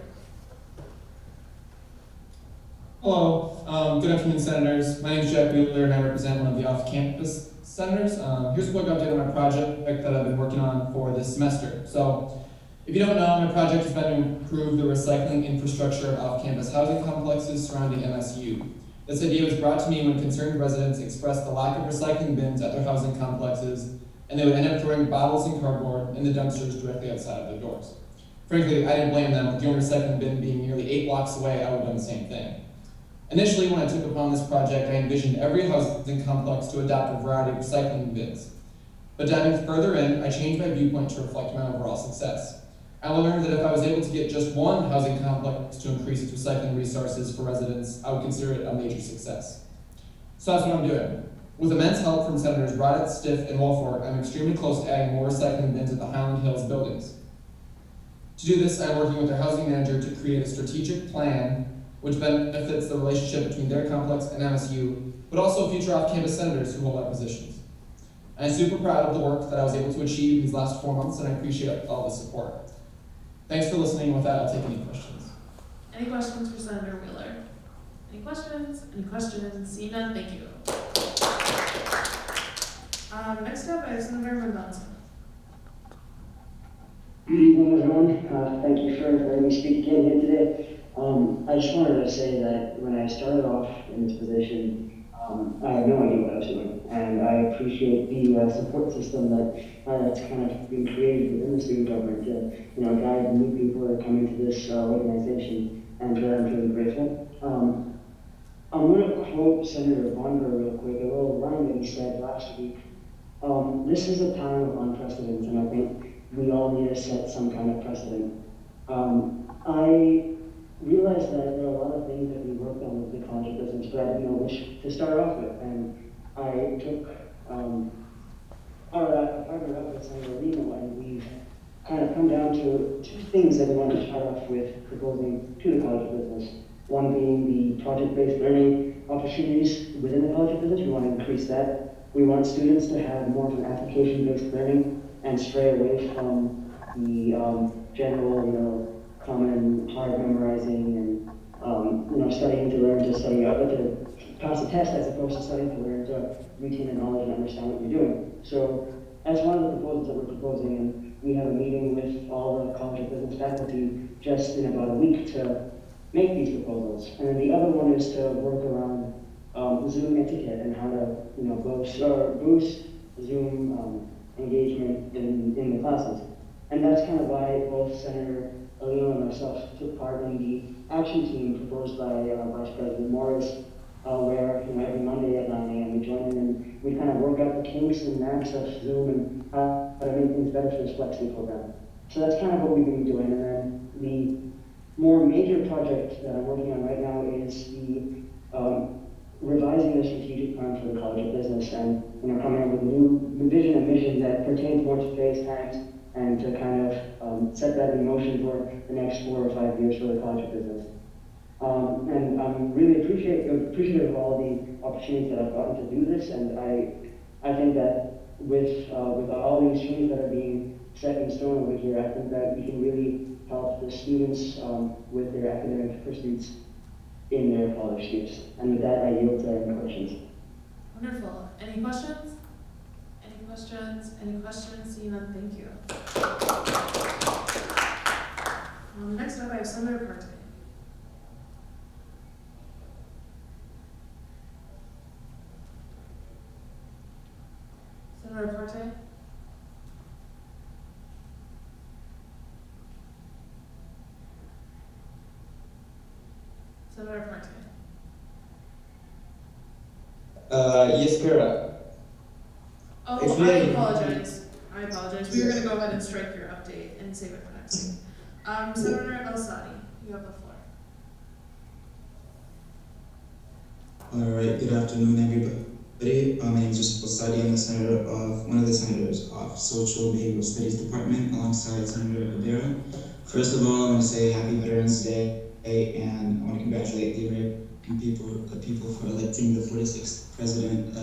Hello, good afternoon, Senators. My name is Jack Wheeler, and I represent one of the off-campus senators. Here's a quick update on my project that I've been working on for this semester. So, if you don't know, my project has been to improve the recycling infrastructure of off-campus housing complexes surrounding MSU. This idea was brought to me when concerned residents expressed the lack of recycling bins at their housing complexes, and they would end up throwing bottles and cardboard in the dumpsters directly outside of their doors. Frankly, I didn't blame them. With the only recycling bin being nearly 8 blocks away, I would have done the same thing. Initially, when I took upon this project, I envisioned every housing complex to adopt a variety of recycling bins. But diving further in, I changed my viewpoint to reflect my overall success. I learned that if I was able to get just one housing complex to increase its recycling resources for residents, I would consider it a major success. So that's what I'm doing. With immense help from Senators Brodett, Stiff, and Woolfolk, I'm extremely close to adding more recycling bins at the Highland Hills buildings. To do this, I'm working with their housing manager to create a strategic plan which benefits the relationship between their complex and MSU, but also future off-campus senators who hold our positions. I'm super proud of the work that I was able to achieve these last 4 months, and I appreciate all the support. Thanks for listening. With that, I'll take any questions. Any questions for Senator Wheeler? Any questions? Any questions? Seeing none, thank you. Next up, I have Senator Mendoza. Good evening, everyone. Thank you for letting me speak again here today. I just wanted to say that when I started off in this position, I had no idea what I was doing, and I appreciate the support system that's kind of been created within the student government to, guide the new people that come into this organization, and I'm really grateful. I'm going to quote Senator Bonner real quick, a little line that he said last week. This is a time of unprecedented, and I think we all need to set some kind of precedent. I realized that there are a lot of things that we worked on with the College of Business, but I didn't know which to start off with. And I took, I partnered up with Senator Lino, and we've kind of come down to 2 things that we want to start off with proposing to the College of Business. One being the project-based learning opportunities within the College of Business. We want to increase that. We want students to have more of an application-based learning and stray away from the general, common hard memorizing and studying to learn to study out, to pass a test as opposed to studying to learn to retain the knowledge and understand what you're doing. So that's one of the proposals that we're proposing, and we have a meeting with all the College of Business faculty just in about a week to make these proposals. And then the other one is to work around Zoom etiquette and how to boost Zoom engagement in the classes. And that's kind of why both Senator Alino and myself took part in the action team proposed by Vice President Morris, where every Monday at 9 a.m. we join in and we kind of work out the kinks and knacks of Zoom and how to make things better for this flexi program. So that's kind of what we've been doing. And then the more major project that I'm working on right now is the revising the strategic plan for the College of Business, and coming up with a new vision and mission that pertains more to today's times, and to kind of set that in motion for the next 4 or 5 years for the College of Business. And I'm really appreciative of all the opportunities that I've gotten to do this, and I think that with all these changes that are being set in stone over here, I think that we can really help the students with their academic pursuits in their college years. And with that, I yield to any questions. Wonderful. Any questions? Any questions? Any questions? Seeing none, thank you. Next up, I have Senator Partey. Senator Partey? Senator Partey? Yes, Kara. Oh, Actually, I apologize. We were going to go ahead and strike your update and save it for next week. Senator El-Sadi, you have the floor. All right. Good afternoon, everybody. My name is Yusuf El-Sadi. I'm one of the senators of Social Behavioral Studies Department, alongside Senator Rivera. First of all, I want to say Happy Veterans Day, and I want to congratulate the American people for electing the 46th President,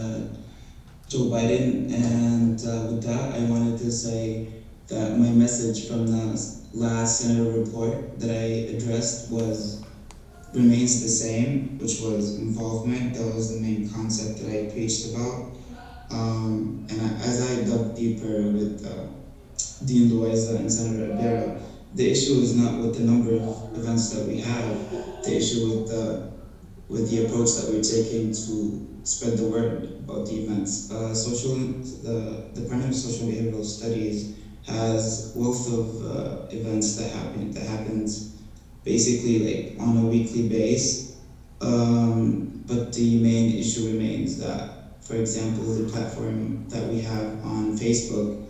Joe Biden. And with that, I wanted to say that my message from the last Senator report that I addressed remains the same, which was involvement. That was the main concept that I preached about. As I dug deeper with Dean Loaiza and Senator Rivera, the issue is not with the number of events that we have. The issue with the approach that we're taking to spread the word about the events. The Department of Social Behavioral Studies has wealth of events that happens basically like on a weekly basis. But the main issue remains that, for example, the platform that we have on Facebook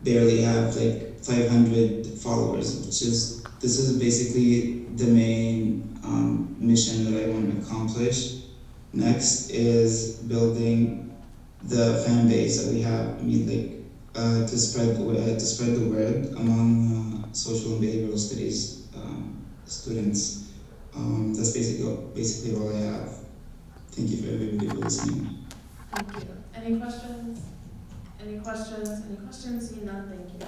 barely have like 500 followers, this is basically the main mission that I want to accomplish. Next is building the fan base that we have. To spread the word among social and behavioral studies students. That's basically all I have. Thank you for everybody for listening. Thank you. Any questions? Any questions? Any questions? Seeing none, thank you.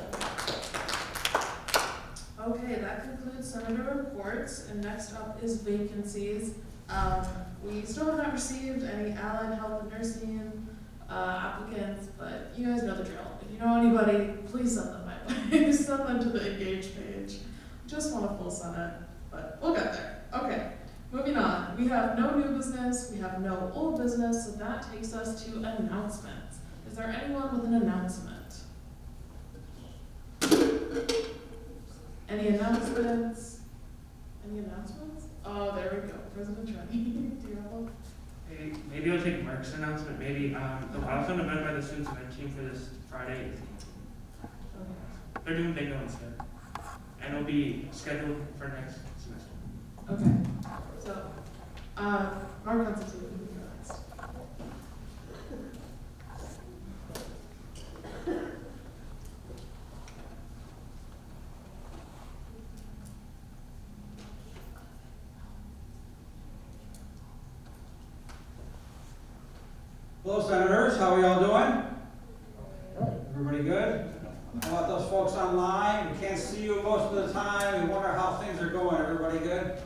Okay, that concludes senator reports, and next up is vacancies. We still have not received any allied health and nursing applicants, but you guys know the drill. If you know anybody, please send them my way. Send them to the engage page. Just want a full Senate, but we'll get there. Okay, moving on. We have no new business, we have no old business, so that takes us to announcements. Is there anyone with an announcement? Any announcements? Any announcements? Oh, there we go. President Trenny. Do you have one? Maybe I'll take Mark's announcement. Maybe the milestone event by the students event team for this Friday is Okay. they're doing bingo instead, and it'll be scheduled for next semester. Okay. So, Mark Constantine, you can go next. Hello, Senators. How are y'all doing? Everybody good? How about those folks online? We can't see you most of the time. We wonder how things are going. Everybody good?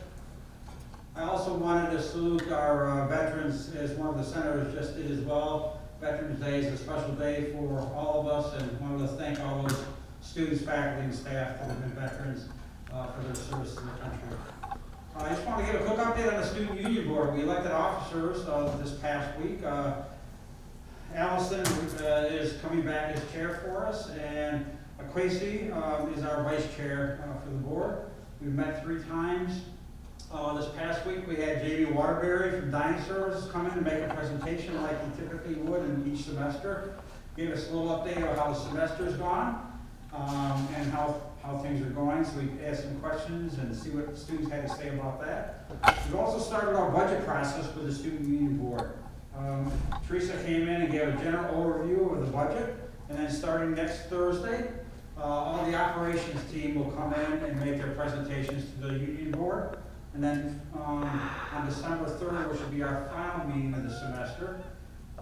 I also wanted to salute our veterans, as one of the senators just did as well. Veterans Day is a special day for all of us, and wanted to thank all those students, faculty, and staff that have been veterans for their service to the country. I just want to give a quick update on the Student Union Board. We elected officers this past week. Allison is coming back as chair for us, and Quasi is our vice chair for the board. We've met 3 times. This past week we had Jamie Waterbury from Dining Services come in and make a presentation like he typically would in each semester. Gave us a little update on how the semester's gone and how things are going, so we asked some questions and see what the students had to say about that. We've also started our budget process with the Student Union Board. Teresa came in and gave a general overview of the budget, and then starting next Thursday, all the operations team will come in and make their presentations to the union board. And then on December 3rd, which will be our final meeting of the semester,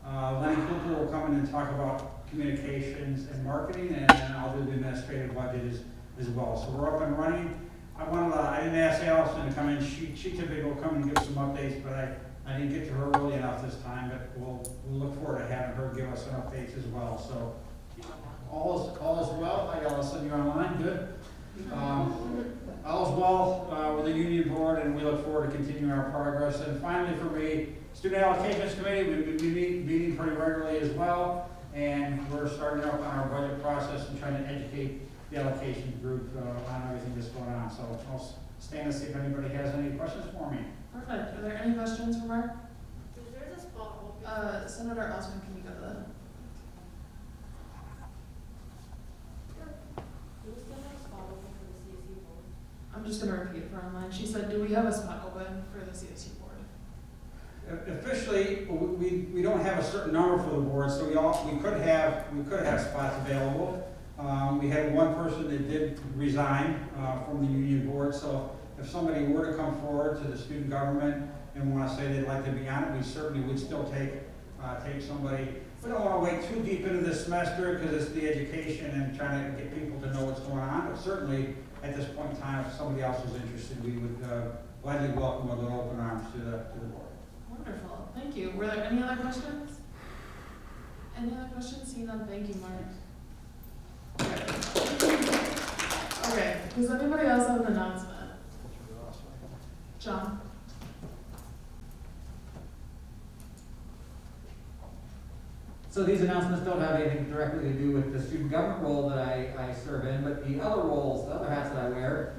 Lenny Cooper will come in and talk about communications and marketing, and then I'll do the administrative budget as well. So we're up and running. I didn't ask Allison to come in. She typically will come and give some updates, but I didn't get to her early enough this time, but we'll look forward to having her give us some updates as well. So all is well. Hi, Allison, you're online. Good. All is well with the union board, and we look forward to continuing our progress. And finally, for me, Student Allocations Committee, we've been meeting pretty regularly as well, and we're starting up on our budget process and trying to educate the allocation group on everything that's going on. So I'll stand and see if anybody has any questions for me. Perfect. Are there any questions for Mark? There's a spot open. Senator Osmond, can you go to that? I'm just going to repeat it for online. She said, do we have a spot open for the CSU board? Officially, we don't have a certain number for the board, so we could have spots available. We had one person that did resign from the union board, so if somebody were to come forward to the student government and want to say they'd like to be on it, we certainly would still take somebody. We don't want to wait too deep into the semester because it's the education and trying to get people to know what's going on, but certainly at this point in time, if somebody else was interested, we would gladly welcome with open arms to the board. Wonderful. Thank you. Were there any other questions? Any other questions? Seeing none, thank you, Mark. Okay. Does anybody else have an announcement? John? So these announcements don't have anything directly to do with the student government role that I serve in, but the other roles, the other hats that I wear.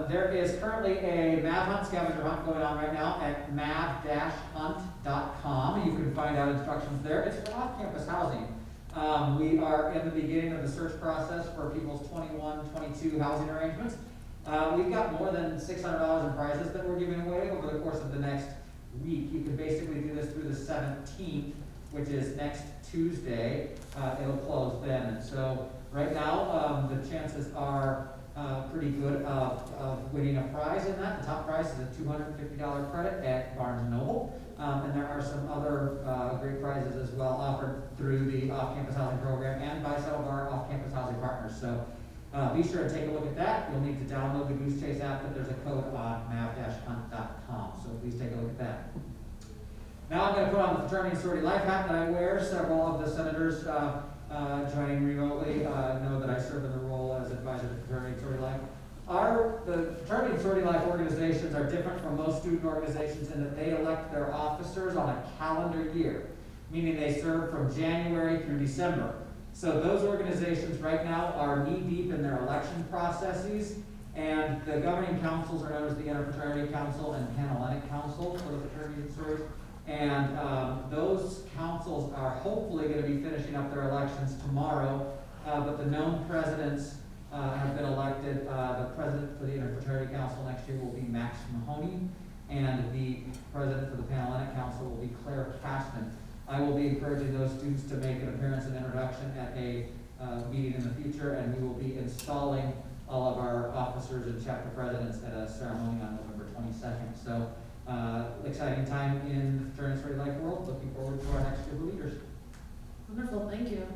There is currently a Mav Hunt scavenger hunt going on right now at mav-hunt.com. You can find out instructions there. It's for off-campus housing. We are in the beginning of the search process for people's 21-22 housing arrangements. We've got more than $600 in prizes that we're giving away over the course of the next week. You can basically do this through the 17th, which is next Tuesday. It'll close then. And so right now, the chances are pretty good of winning a prize in that. The top prize is a $250 credit at Barnes & Noble. And there are some other great prizes as well offered through the off-campus housing program and by some of our off-campus housing partners. So be sure to take a look at that. You'll need to download the Goose Chase app, but there's a code on mav-hunt.com. So please take a look at that. Now I'm going to put on the fraternity and sorority life hat that I wear. Several of the senators joining remotely know that I serve in the role as advisor to fraternity and sorority life. The fraternity and sorority life organizations are different from most student organizations in that they elect their officers on a calendar year, meaning they serve from January through December. So those organizations right now are knee-deep in their election processes, and the governing councils are known as the Interfraternity Council and Panhellenic Council for the fraternity and sorority. And those councils are hopefully going to be finishing up their elections tomorrow, but the known presidents have been elected. The president for the Interfraternity Council next year will be Max Mahoney, and the president for the Panhellenic Council will be Claire Cashman. I will be encouraging those students to make an appearance and introduction at a meeting in the future, and we will be installing all of our officers and chapter presidents at a ceremony on November 22nd. So exciting time in the fraternity and sorority life world. Looking forward to our next group of leaders. Wonderful, thank you.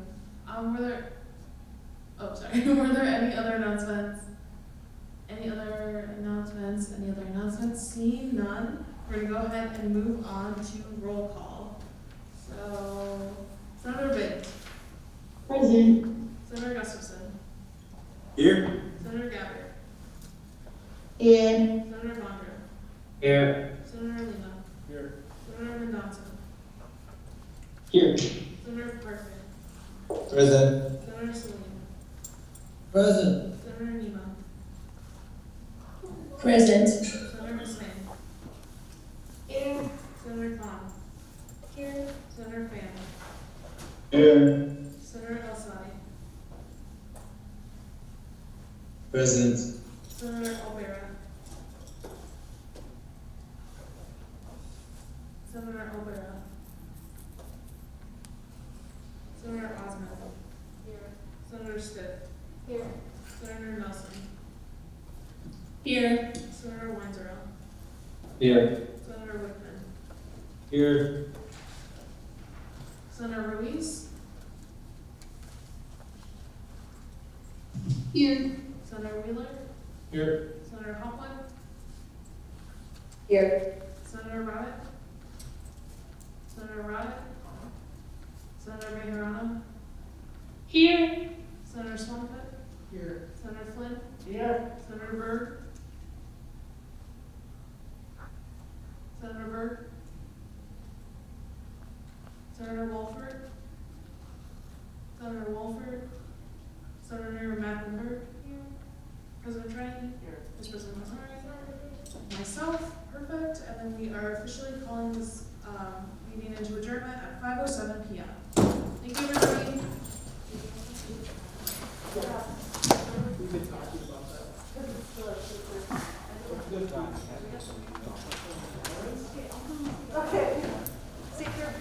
Were there any other announcements? Any other announcements? Seeing none, we're gonna go ahead and move on to roll call. So, Senator Biggs. Present. Senator Gustafson. Here. Senator Gabbard. Here. Senator Bondra. Here. Senator Lima. Here. Senator Mendoza. Here. Senator Parkman. Present. Senator Salim. Present. Senator Nima. Present. Senator Hussain. Here. Senator Khan. Here. Senator Fan. Here. Senator El-Sadi. Present. Senator Olvera. Senator Olvera. Senator Osmond. Here. Senator Stitt. Here. Senator Nelson. Here. Senator Weinzierl. Here. Senator Whitman. Here. Senator Ruiz. Here. Senator Wheeler. Here. Senator Hopwood. Here. Senator Rowett. Senator Rowett. Senator Bejarano. Here. Senator Swamput. Here. Senator Flynn. Here. Senator Byrd. Senator Byrd. Senator Wolford. Senator Wolford. Senator Mecklenburg. President Train. Vice President Mazari. Myself. Perfect. And then we are officially calling this meeting into adjournment at 5:07 p.m. Thank you, everybody. We've been talking about that. Okay. Secret.